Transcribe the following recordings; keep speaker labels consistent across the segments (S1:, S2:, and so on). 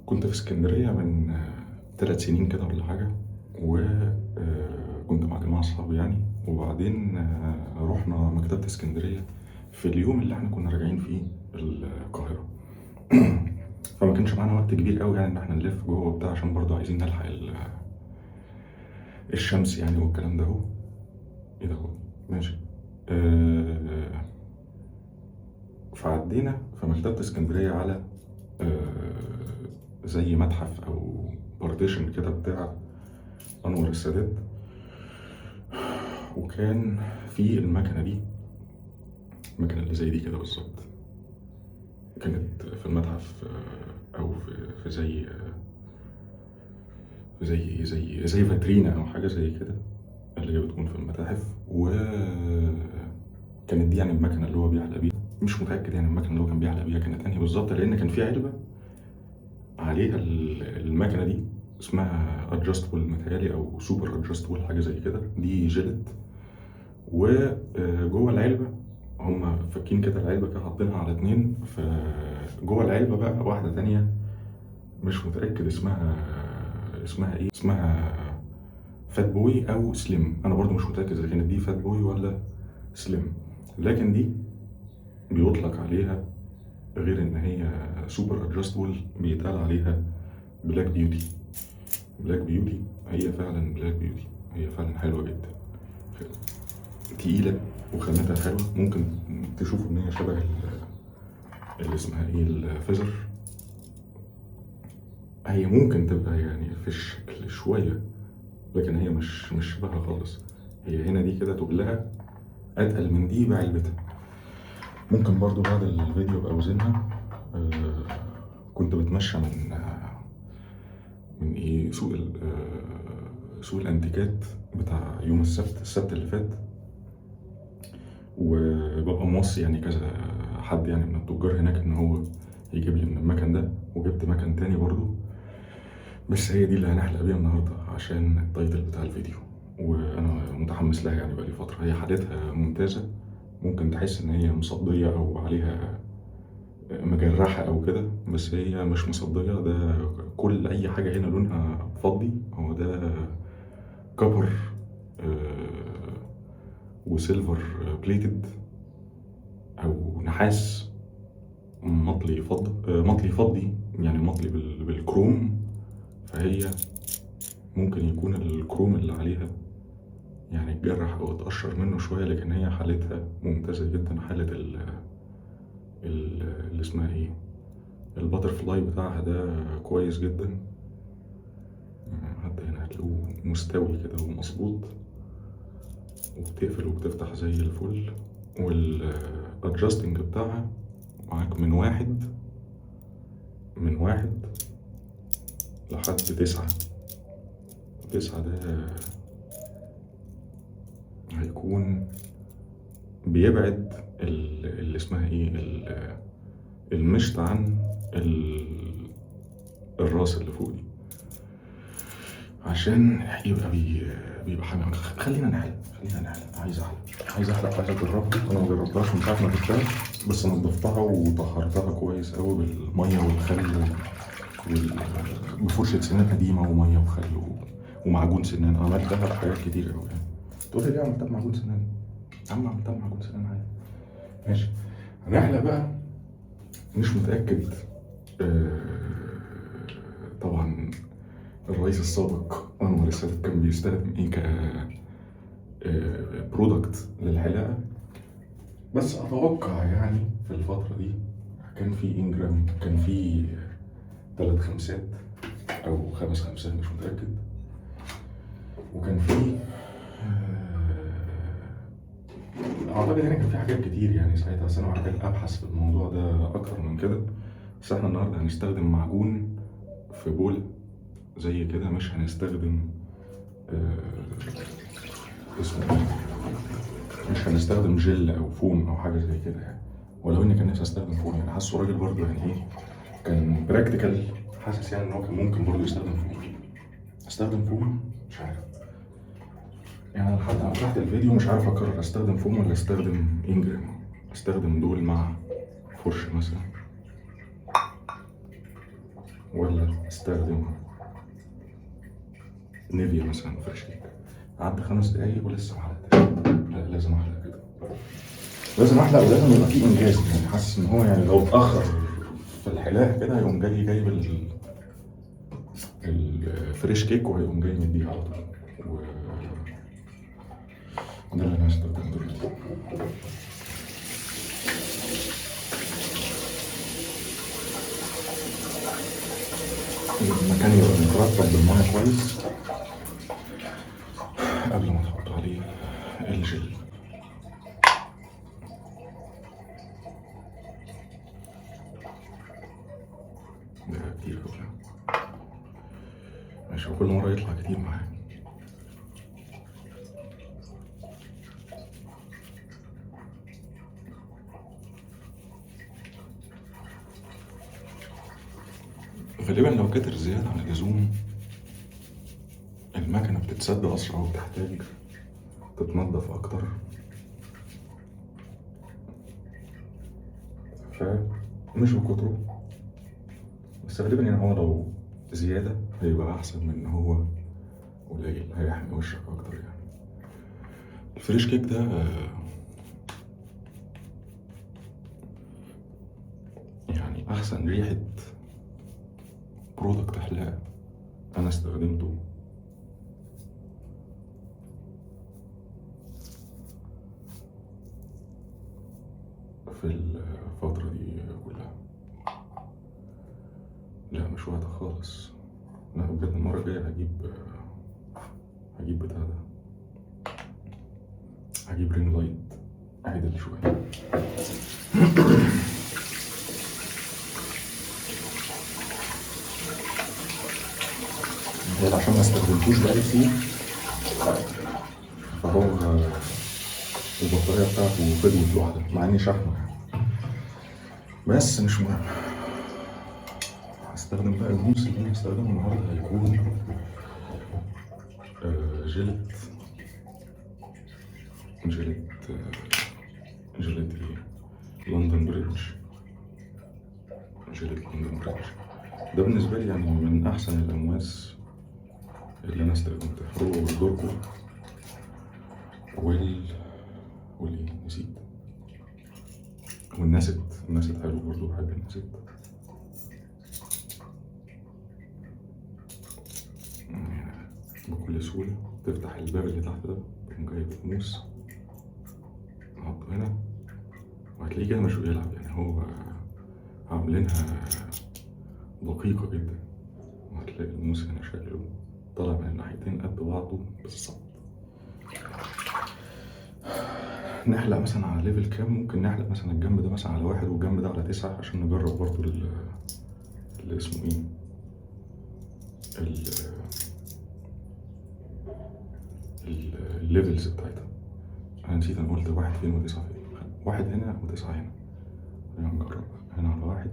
S1: كنت في اسكندرية من 3 سنين كده ولا حاجة، وكنت مع جماعة أصحابي يعني. وبعدين رحنا مكتبة اسكندرية في اليوم اللي احنا كنا راجعين فيه القاهرة. فما كانش معانا وقت كبير قوي يعني ان احنا نلف جوه وبتاع، عشان برضه عايزين نلحق الشمس يعني والكلام ده. هو ايه ده؟ هو ماشي. آه، فعدينا في مكتبة اسكندرية على زي متحف او بارتيشن كده بتاع انور السادات، وكان في المكنة دي، المكنة اللي زي دي كده بالظبط، كانت في المتحف او في زي فاترينا او حاجة زي كده اللي هي بتكون في المتاحف. وكانت دي يعني المكنة اللي هو بيحلق بيها. مش متأكد يعني المكنة اللي هو كان بيحلق بيها كانت انهي بالظبط، لان كان في علبة عليها المكنة دي اسمها ادجستبل متهيألي او سوبر ادجستبل حاجة زي كده، دي جيلت. وجوه العلبة هم فاكين كده العلبة كده حاطينها على 2، فجوه العلبة بقى واحدة تانية مش متأكد اسمها ايه، اسمها فات بوي او سليم. انا برضو مش متأكد اذا كانت دي فات بوي ولا سليم، لكن دي بيطلق عليها غير ان هي سوبر ادجستبل بيتقال عليها بلاك بيوتي. بلاك بيوتي، هي فعلا بلاك بيوتي، هي فعلا حلوة جدا، تقيلة وخامتها حلوة. ممكن تشوفوا ان هي شبه اللي اسمها ايه، الفيزر. هي ممكن تبقى يعني في الشكل شوية، لكن هي مش شبهها خالص. هي هنا دي كده تقلها اتقل من دي بعلبتها. ممكن برضو بعد الفيديو ابقى اوزنها. كنت بتمشى من ايه سوق الانتيكات بتاع يوم السبت اللي فات، وببقى موصي يعني كذا حد يعني من التجار هناك ان هو يجيب لي من المكان ده، وجبت مكان تاني برضو، بس هي دي اللي هنحلق بيها النهارده عشان التايتل بتاع الفيديو. وانا متحمس لها يعني بقالي فتره. هي حالتها ممتازه، ممكن تحس ان هي مصديه او عليها مجرحه او كده، بس هي مش مصديه. ده كل اي حاجه هنا لونها فضي، هو ده كبر وسيلفر بليتد او نحاس مطلي فضي يعني مطلي بالكروم. فهي ممكن يكون الكروم اللي عليها يعني اتجرح او اتقشر منه شويه، لكن هي حالتها ممتازه جدا. حاله اللي اسمها ايه، الباتر فلاي بتاعها ده كويس جدا. حتى هنا هتلاقوه مستوي كده ومظبوط، وبتقفل وبتفتح زي الفل. والادجستنج بتاعها معاك من واحد لحد 9. 9 ده هيكون بيبعد اللي اسمها ايه، المشط عن الراس اللي فوق دي، عشان يبقى بيبقى حامي. خلينا نحلق. عايز احلق. عايز اجربها. انا ما جربتهاش من ساعه ما جبتها، بس نضفتها وطهرتها كويس قوي بالميه والخل بفرشه سنان قديمه وميه وخل ومعجون سنان. عملتها بحاجات كتير قوي يعني. تقول لي ليه عملتها بمعجون سنان؟ يا عم عملتها بمعجون سنان عادي. ماشي، هنحلق بقى. مش متاكد. طبعا الرئيس السابق انور السادات كان بيستخدم ايه برودكت للحلاقه، بس اتوقع يعني في الفتره دي كان في انجرام، كان في 3 خمسات او 5 خمسات مش متاكد، وكان في اعتقد يعني كان في حاجات كتير يعني ساعتها، بس انا محتاج ابحث في الموضوع ده اكتر من كده. بس احنا النهارده هنستخدم معجون في بول زي كده، مش هنستخدم اسمه ايه، مش هنستخدم جل او فوم او حاجه زي كده يعني. ولو اني كان نفسي استخدم فوم يعني، حاسه راجل برضه يعني ايه، كان براكتيكال. حاسس يعني ان هو كان ممكن برضه يستخدم فوم. استخدم فوم مش عارف يعني. انا لحد ما فتحت الفيديو مش عارف اقرر استخدم فوم ولا استخدم انجرام. استخدم دول مع فرشه مثلا. ولا استخدم نيفيا مثلا فريش كيك؟ قعدت 5 دقايق ولسه ما حلقتش. لا لازم احلق كده، لازم احلق ولازم يبقى فيه انجاز. يعني حاسس ان هو يعني لو اتاخر في الحلاقه كده هيقوم جايب الفريش كيك وهيقوم جاي مديه على طول. وده اللي انا هستخدمه دلوقتي. المكان يبقى مترطب بالميه كويس قبل ما تحط عليه الجل. ده كتير أوي ماشي، وكل مرة يطلع كتير معايا. غالبا لو كتر زيادة عن اللزوم المكنة بتتسد أسرع وبتحتاج تتنضف أكتر، فمش بكتره. بس غالبا يعني هو لو زيادة هيبقى أحسن من إن هو قليل، هيحمي وشك أكتر. يعني الفريش كيك ده يعني أحسن ريحة برودكت حلاقة أنا استخدمته في الفترة دي كلها. لا مش وقت خالص، لا بجد. المرة الجاية هجيب بتاع ده، هجيب رينج لايت عدل شوية. ده عشان ما استخدمتوش بقالي كتير، فهو البطارية بتاعته فضيت لوحدها مع اني شحنه، بس مش مهم. هستخدم بقى الموس اللي انا هستخدمه النهارده، هيكون جيلت ايه، لندن بريدج. جيلت لندن بريدج ده بالنسبة لي يعني من أحسن الأمواس اللي أنا استخدمتها. هو والدوركو والإيه نسيت، والناست حلو برضه، بحب الناست. بكل سهولة تفتح الباب اللي تحت ده، تقوم جايب الموس نحطه هنا وهتلاقيه كده مش بيلعب. يعني هو عاملينها دقيقة جدا، وهتلاقي الموس هنا شكله طالع من الناحيتين قد بعضه بالظبط. نحلق مثلا على ليفل كام؟ ممكن نحلق مثلا الجنب ده مثلا على 1 والجنب ده على 9 عشان نجرب برضو اللي اسمه ايه، الليفلز بتاعتها. انا نسيت، انا قلت 1 فين و9 فين. 1 هنا و9 هنا. خلينا نجرب هنا على 1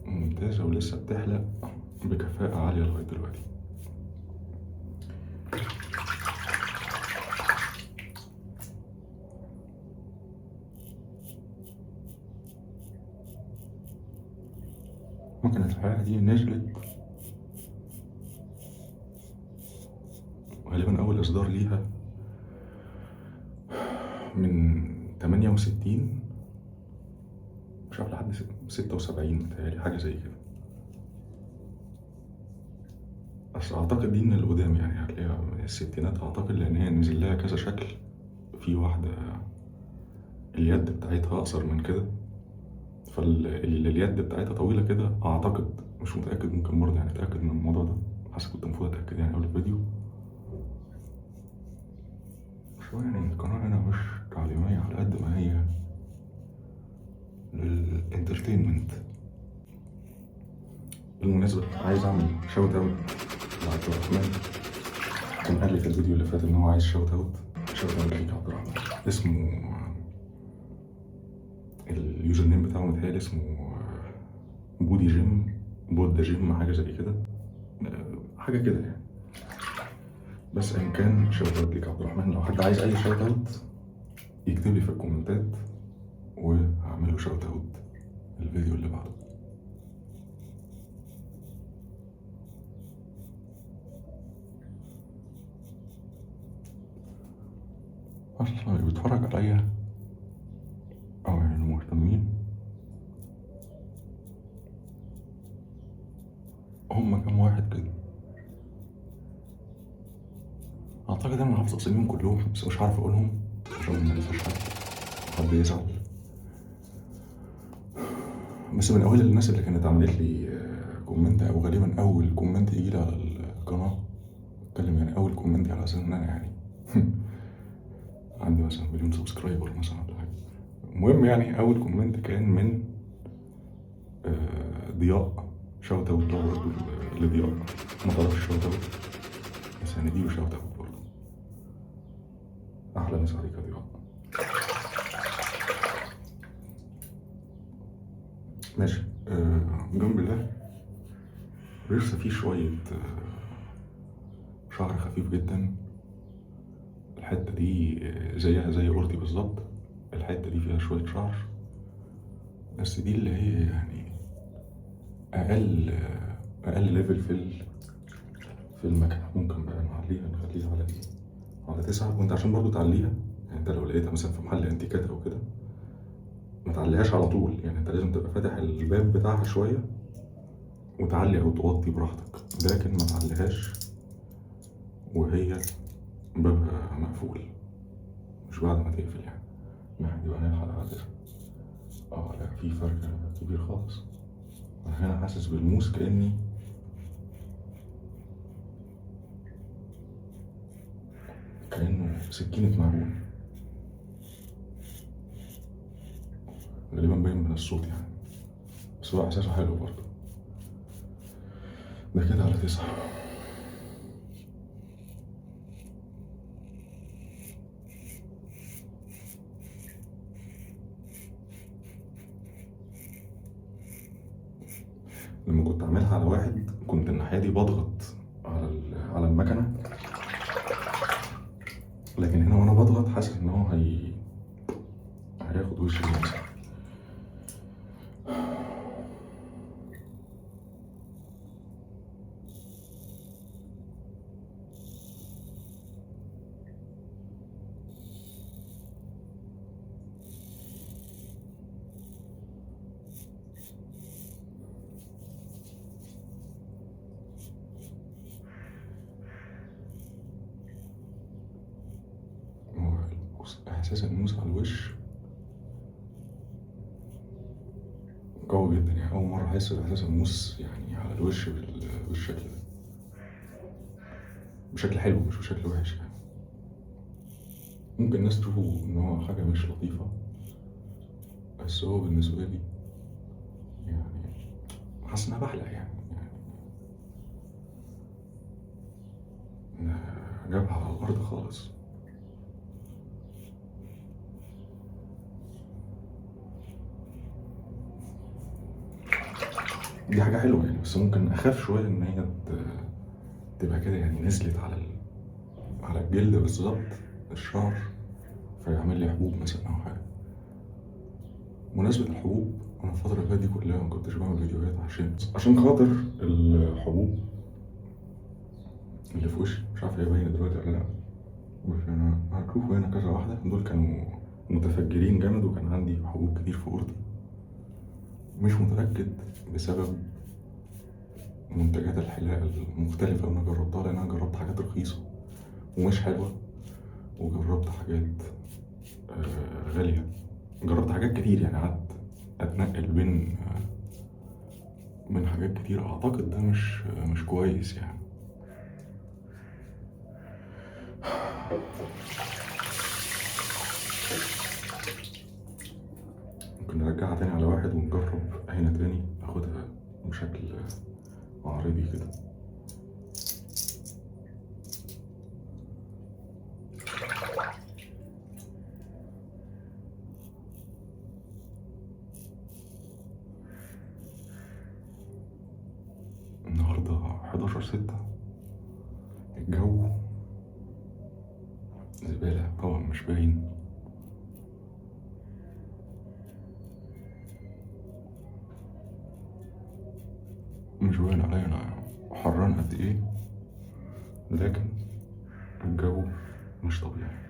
S1: ممتازة، ولسه بتحلق بكفاءة عالية لغاية دلوقتي. ممكن الحلقة دي نزلت غالبا أول إصدار ليها من 68 مش عارف لحد 76 متهيألي، حاجة زي كده. بس أعتقد دي من القدام، يعني هتلاقيها من الستينات أعتقد، لأن هي نزل لها كذا شكل. في واحدة اليد بتاعتها أقصر من كده، فاليد بتاعتها طويلة كده أعتقد، مش متأكد، ممكن برضه يعني أتأكد من الموضوع ده، حاسس كنت المفروض أتأكد يعني قبل الفيديو. بس هو يعني القناة هنا مش تعليمية على قد ما هي للانترتينمنت. بالمناسبة عايز أعمل شوت أوت لعبد الرحمن. كان قال لي في الفيديو اللي فات إن هو عايز شوت أوت ليك يا عبد الرحمن. اسمه اليوزر نيم بتاعه متهيألي اسمه بودي جيم، بود جيم، حاجة زي كده، حاجة كده يعني. بس إن كان شوت أوت ليك يا عبد الرحمن. لو حد عايز أي شوت أوت يكتب لي في الكومنتات وهعمل له شوت أوت الفيديو اللي بعده. أصلا اللي بيتفرج عليا أو يعني المهتمين هما كام واحد كده. أعتقد أنا حافظ أساميهم كلهم بس مش عارف أقولهم عشان ما ننساش حد يزعل. بس من أوائل الناس اللي كانت عملت لي كومنت، أو غالبا أول كومنت يجي لي على القناة، أتكلم يعني أول كومنت على أساس إن أنا يعني عندي مثلا 1,000,000 سبسكرايبر مثلا ولا حاجة. المهم يعني أول كومنت كان من ضياء. شوت أوت برضه لضياء، ما طلبش شوت أوت بس هنديله شوت أوت برضه. أحلى مسا عليك يا ضياء. ماشي. جنب ده لسه فيه شوية شعر خفيف جدا. الحتة دي زيها زي أورتي بالظبط. الحتة دي فيها شوية شعر بس دي اللي هي يعني أقل ليفل في المكنة. ممكن بقى نعليها، نخليها على إيه؟ على 9. وأنت عشان برضو تعليها يعني، أنت لو لقيتها مثلا في محل أنتيكات أو كده ما تعليهاش على طول يعني. أنت لازم تبقى فاتح الباب بتاعها شوية وتعلي أو توطي براحتك، لكن ما تعليهاش وهي بابها مقفول، مش بعد ما تقفل يعني. دي بقى نلحق على 9. لا، في فرق كبير خالص. أنا هنا حاسس بالموس كأنه سكينة معجون. غالبا باين من الصوت يعني، بس هو إحساسه حلو برضه. ده كده على 9. لما كنت أعملها على 1 كنت الناحية دي بضغط على المكنة، لكن هنا وأنا بضغط حاسس إن هو هياخد وش المسح. إحساس الموس على الوش قوي جدا يعني. أول مرة أحس بإحساس الموس يعني على الوش بالشكل ده، بشكل حلو مش بشكل وحش يعني. ممكن الناس تشوفه إن هو حاجة مش لطيفة بس هو بالنسبة لي يعني حاسس إنها بحلق يعني جابها على الأرض خالص. دي حاجة حلوة يعني، بس ممكن أخاف شوية إن هي تبقى كده يعني نزلت على الجلد بالظبط الشعر فيعمل لي حبوب مثلا أو حاجة. بمناسبة الحبوب، أنا الفترة اللي فاتت دي كلها ما كنتش بعمل فيديوهات عشان خاطر الحبوب اللي في وشي. مش عارف هي باينة دلوقتي ولا لأ، بس أنا هتشوفوا هنا كذا واحدة. دول كانوا متفجرين جامد وكان عندي حبوب كتير في أوضتي. مش متأكد بسبب منتجات الحلاقة المختلفة اللي أنا جربتها، لأن أنا جربت حاجات رخيصة ومش حلوة وجربت حاجات غالية. جربت حاجات كتير يعني، قعدت أتنقل من حاجات كتير. أعتقد ده مش كويس يعني. ممكن نرجعها تاني على 1 ونجرب هنا تاني ناخدها بشكل عريضي كده. النهاردة 11/6، الجو زبالة طبعا مش باين، مش باين عليا أنا حران قد إيه، لكن الجو مش طبيعي.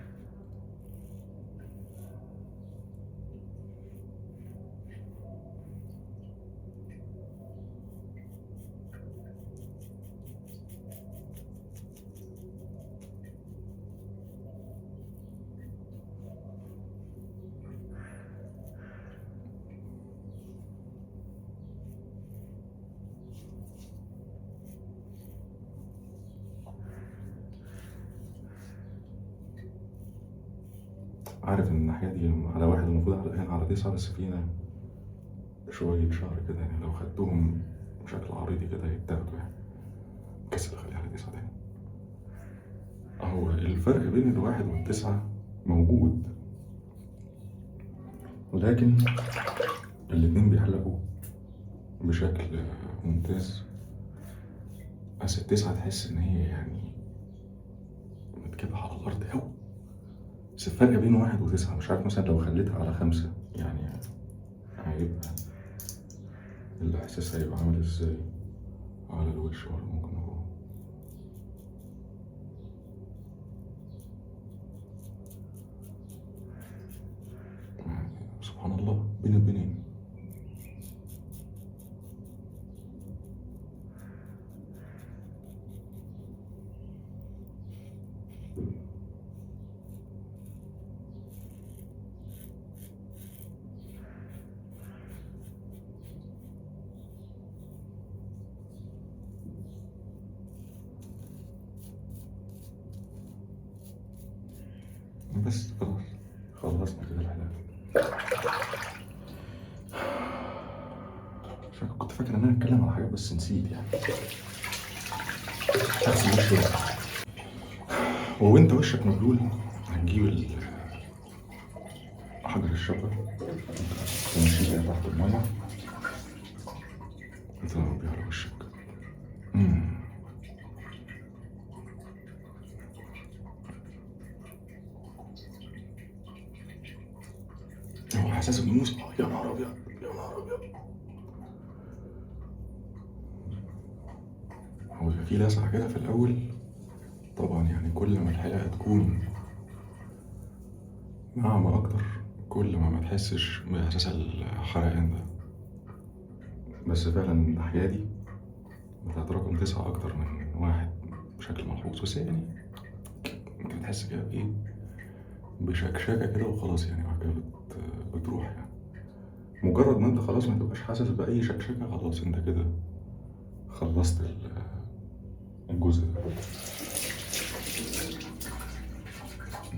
S1: عارف إن الناحية دي على واحد المفروض على هنا على 9، بس فينا شوية شعر كده يعني لو خدتهم بشكل عريضي كده يتاخدوا يعني. كسل أخليها على 9 تاني. هو الفرق بين الواحد والتسعة موجود، ولكن الاتنين بيحلقوا بشكل ممتاز. بس التسعة تحس إن هي يعني متكبة على الأرض أوي. بس الفرق بين 1 و9 مش عارف، مثلا لو خليتها على 5 يعني هيبقى الإحساس هيبقى عامل إزاي على الوش، ولا ممكن هو يعني سبحان الله بين البنين. بس خلاص خلصنا كده الحلقة. كنت فاكر إن أنا أتكلم على حاجة بس نسيت يعني. أغسل وشي بقى. وأنت وشك مبلول هتجيب حجر الشبكة تمشيه كده تحت المية وتضرب بيه على وشك. هو إحساس الموس، يا نهار أبيض يا نهار أبيض. هو في لسعة كده في الأول طبعا، يعني كل ما الحلقة تكون ناعمة أكتر كل ما تحسش بإحساس الحرقان ده. بس فعلا الناحية دي بتاعت رقم 9 أكتر من 1 بشكل ملحوظ، بس يعني أنت بتحس كده بإيه، بشكشكة كده وخلاص يعني، بعد كده بتروح يعني. مجرد ما أنت خلاص ما تبقاش حاسس بأي شكشكة، خلاص أنت كده خلصت الجزء ده.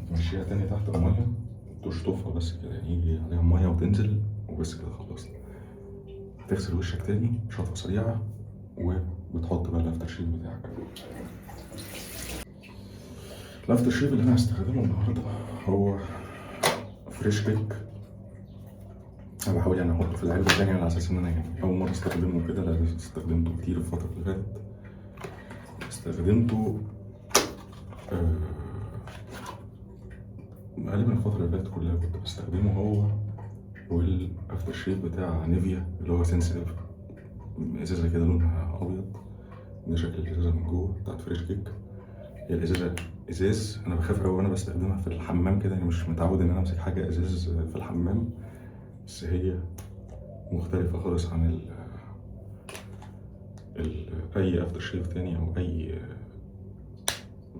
S1: تمشيها تاني تحت المية، تشطفها بس كده يعني، يجي عليها مية وتنزل وبس كده خلصت. هتغسل وشك تاني شطفة سريعة، وبتحط بقى الافتر شيف بتاعك. الافتر شيف اللي انا هستخدمه النهارده هو فريش كيك. انا بحاول يعني احطه في العلبة تاني على اساس ان انا يعني اول مرة استخدمه كده، لان استخدمته كتير الفترة اللي فاتت. استخدمته غالبا الفترة اللي فاتت كلها كنت بستخدمه هو والافتر شيف بتاع نيفيا اللي هو سنسيتيف. ازازة كده لونها ابيض، ده شكل الازازة من جوه بتاعت فريش كيك. هي الازازة ازاز، انا بخاف قوي وانا بستخدمها في الحمام كده، يعني مش متعود ان انا امسك حاجة ازاز في الحمام. بس هي مختلفة خالص عن اي افتر شيف تاني او اي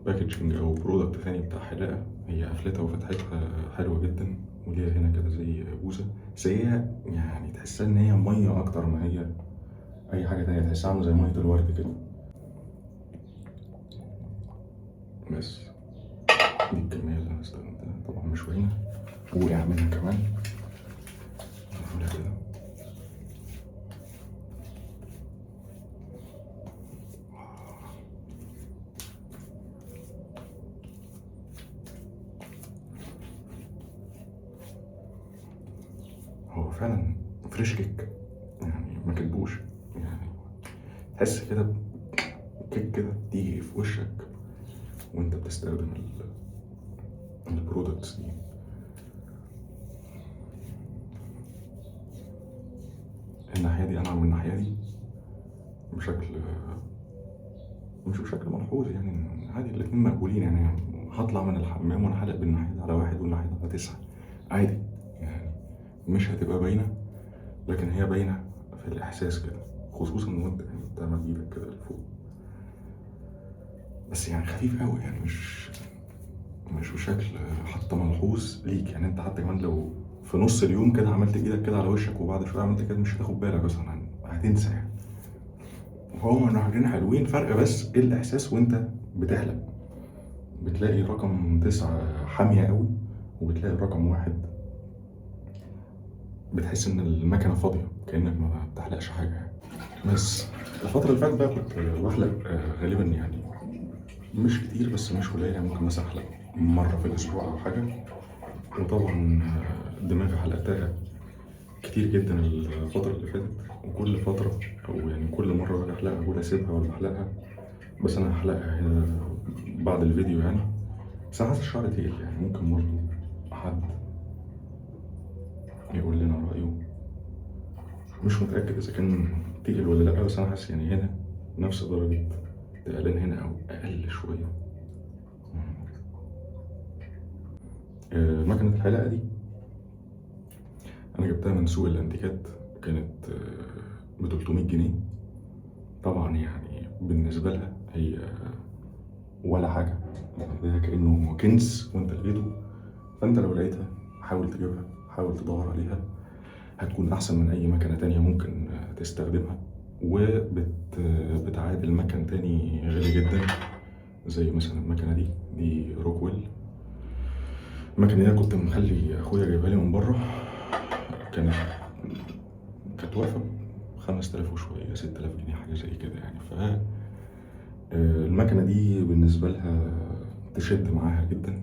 S1: باكجينج او برودكت تاني بتاع حلاقة. هي قفلتها وفتحتها حلوة جدا، وليها هنا كده زي بوزة، بس هي يعني تحسها ان هي مية اكتر ما هي اي حاجة تانية، تحسها عاملة زي مية الورد كده. بس دي الكمية اللي انا استخدمتها، طبعا مش باينة، وقع منها كمان. نقفلها كده. فعلا فريش كيك، يعني ما كتبوش، يعني تحس كده كيك كده بتيجي في وشك وانت بتستخدم البرودكتس دي. الناحية دي أنعم من الناحية دي بشكل مش بشكل ملحوظ، يعني عادي الاتنين مقبولين. يعني هطلع من الحمام وانا حالق بالناحية دي على 1 والناحية دي على 9 عادي، يعني مش هتبقى باينة، لكن هي باينة في الإحساس كده، خصوصا وانت يعني بتعمل ايدك كده لفوق، بس يعني خفيف قوي، يعني مش بشكل حتى ملحوظ ليك. يعني انت حتى كمان لو في نص اليوم كده عملت ايدك كده على وشك وبعد شوية عملت كده مش هتاخد بالك اصلا، هتنسى يعني. هما نهرين حلوين، فرق بس ايه الإحساس وانت بتحلق. بتلاقي رقم 9 حامية قوي، وبتلاقي رقم 1 بتحس إن المكنة فاضية كأنك ما بتحلقش حاجة يعني. بس الفترة اللي فاتت بقى كنت بحلق غالبا يعني مش كتير بس مش قليل، يعني ممكن مثلا أحلق مرة في الأسبوع أو حاجة. وطبعا دماغي حلقتها كتير جدا الفترة اللي فاتت، وكل فترة أو يعني كل مرة باجي أحلقها أقول أسيبها ولا أحلقها، بس أنا هحلقها هنا بعد الفيديو يعني. بس أنا حاسس الشعر تقيل، يعني ممكن برضه حد يقول لنا رأيه. مش متأكد إذا كان تقل ولا لأ، بس أنا حاسس يعني هنا نفس درجة تقلان هنا أو أقل شوية. مكنة الحلاقة دي أنا جبتها من سوق الأنتيكات، كانت ب 300 جنيه. طبعا يعني بالنسبة لها هي ولا حاجة، ده كأنه كنز وأنت لقيته. فأنت لو لقيتها حاول تجيبها، حاول تدور عليها، هتكون أحسن من أي مكنة تانية ممكن تستخدمها، وبتعادل مكن تاني غالي جدا زي مثلا المكنة دي روكويل. المكنة دي كنت مخلي أخويا جايبها لي من بره، كانت واقفة 5000 وشوية، 6000 جنيه حاجة زي كده يعني. ف المكنة دي بالنسبة لها تشد معاها جدا،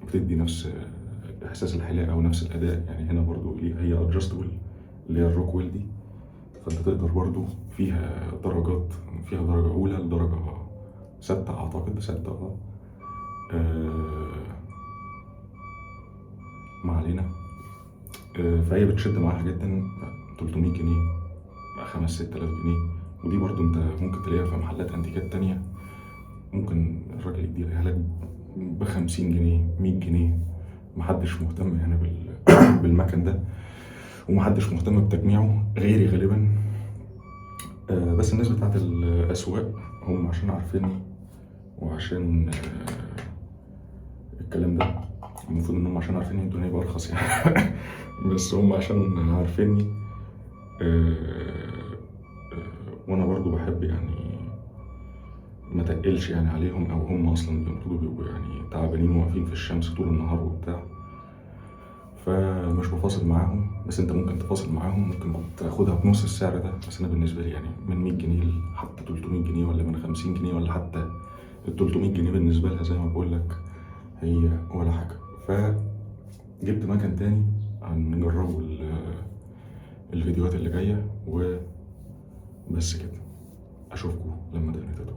S1: بتدي نفس إحساس الحلاقة ونفس الأداء. يعني هنا برضو هي أدجستبل اللي هي الروكويل دي، فأنت تقدر برضو فيها درجات، فيها درجة أولى لدرجة 6 أعتقد، 6 ما علينا. فهي بتشد معاها جدا. 300 جنيه 5-6000 جنيه، ودي برضو انت ممكن تلاقيها في محلات انتيكات تانية، ممكن الراجل يديها لك ب50 جنيه 100 جنيه. محدش مهتم يعني بالمكن ده، ومحدش مهتم بتجميعه غيري غالبا. بس الناس بتاعت الأسواق هم عشان عارفيني وعشان الكلام ده، المفروض انهم عشان عارفيني الدنيا يبقى ارخص يعني بس هم عشان عارفيني وانا برضو بحب يعني ما تقلش يعني عليهم، او هم اصلا المفروض بيبقوا يعني تعبانين واقفين في الشمس طول النهار وبتاع، فمش بفاصل معاهم. بس انت ممكن تفاصل معاهم، ممكن كنت تاخدها بنص السعر ده. بس انا بالنسبه لي يعني من 100 جنيه حتى 300 جنيه ولا من 50 جنيه ولا حتى ال 300 جنيه بالنسبه لها زي ما بقول لك هي ولا حاجه. فجبت مكان تاني هنجربه الفيديوهات اللي جايه، وبس كده. اشوفكم لما الدنيا تطلع.